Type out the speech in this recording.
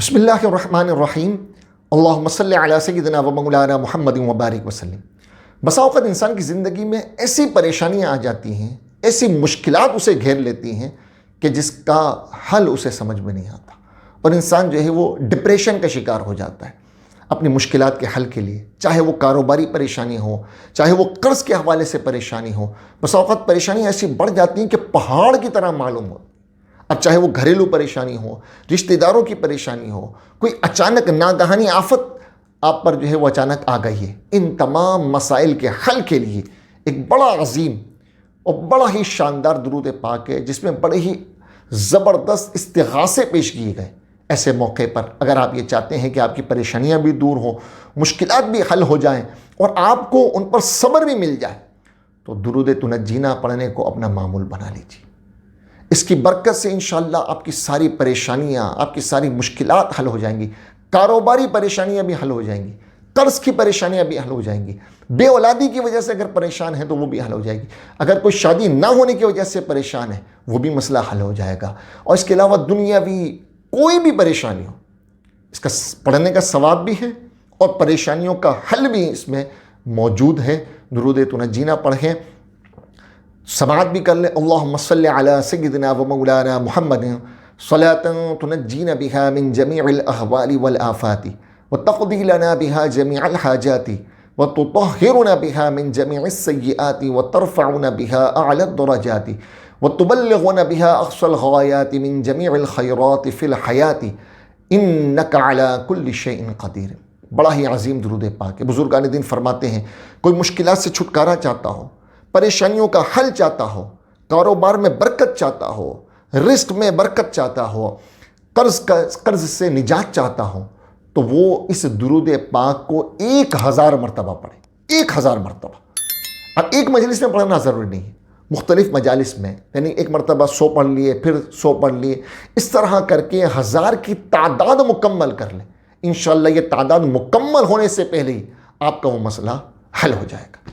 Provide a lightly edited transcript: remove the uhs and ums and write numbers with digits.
بسم اللہ الرحمن الرحیم اللہم صلی علی سیدنا و مولانا محمد وبارک وسلم۔ بسا اوقات انسان کی زندگی میں ایسی پریشانیاں آ جاتی ہیں، ایسی مشکلات اسے گھیر لیتی ہیں کہ جس کا حل اسے سمجھ میں نہیں آتا، اور انسان جو ہے وہ ڈپریشن کا شکار ہو جاتا ہے اپنی مشکلات کے حل کے لیے، چاہے وہ کاروباری پریشانی ہو، چاہے وہ قرض کے حوالے سے پریشانی ہو۔ بسا اوقات پریشانیاں ایسی بڑھ جاتی ہیں کہ پہاڑ کی طرح معلوم ہو۔ اب چاہے وہ گھریلو پریشانی ہو، رشتہ داروں کی پریشانی ہو، کوئی اچانک ناگہانی آفت آپ پر جو ہے وہ اچانک آ گئی ہے، ان تمام مسائل کے حل کے لیے ایک بڑا عظیم اور بڑا ہی شاندار درود پاک ہے، جس میں بڑے ہی زبردست استغاثے پیش کیے گئے۔ ایسے موقع پر اگر آپ یہ چاہتے ہیں کہ آپ کی پریشانیاں بھی دور ہوں، مشکلات بھی حل ہو جائیں اور آپ کو ان پر صبر بھی مل جائے، تو درود تنجینا پڑھنے کو اپنا معمول بنا لیجیے۔ اس کی برکت سے انشاءاللہ آپ کی ساری پریشانیاں، آپ کی ساری مشکلات حل ہو جائیں گی، کاروباری پریشانیاں بھی حل ہو جائیں گی، قرض کی پریشانیاں بھی حل ہو جائیں گی، بے اولادی کی وجہ سے اگر پریشان ہیں تو وہ بھی حل ہو جائے گی، اگر کوئی شادی نہ ہونے کی وجہ سے پریشان ہے وہ بھی مسئلہ حل ہو جائے گا، اور اس کے علاوہ دنیاوی کوئی بھی پریشانی ہو، اس کا پڑھنے کا ثواب بھی ہے اور پریشانیوں کا حل بھی اس میں موجود ہے۔ درود تنجینا پڑھیں، سماعت بھی کر لیں۔ اللہم صلی علی سیدنا و مولانا محمد صلاۃ تنجینا بها من جمیع الاحوال والآفات وتقضی لنا بها جمیع الحاجات وتطہرنا بها من جمیع السیئات وترفعنا بها اعلی الدرجات وتبلغنا بها اقصى الغایات من جمیع الخیرات فی الحیات انک علی کل شیء قدیر۔ بڑا ہی عظیم درود پاک ہے۔ بزرگان دین فرماتے ہیں کوئی مشکلات سے چھٹکارا چاہتا ہو، پریشانیوں کا حل چاہتا ہو، کاروبار میں برکت چاہتا ہو، رزق میں برکت چاہتا ہو، قرض سے نجات چاہتا ہو، تو وہ اس درود پاک کو 1000 مرتبہ پڑھے۔ 1000 مرتبہ۔ اب ایک مجلس میں پڑھنا ضروری نہیں ہے، مختلف مجالس میں، یعنی ایک مرتبہ 100 پڑھ لیے، پھر 100 پڑھ لیے، اس طرح کر کے 1000 کی تعداد مکمل کر لیں۔ انشاءاللہ یہ تعداد مکمل ہونے سے پہلے ہی آپ کا وہ مسئلہ حل ہو جائے گا۔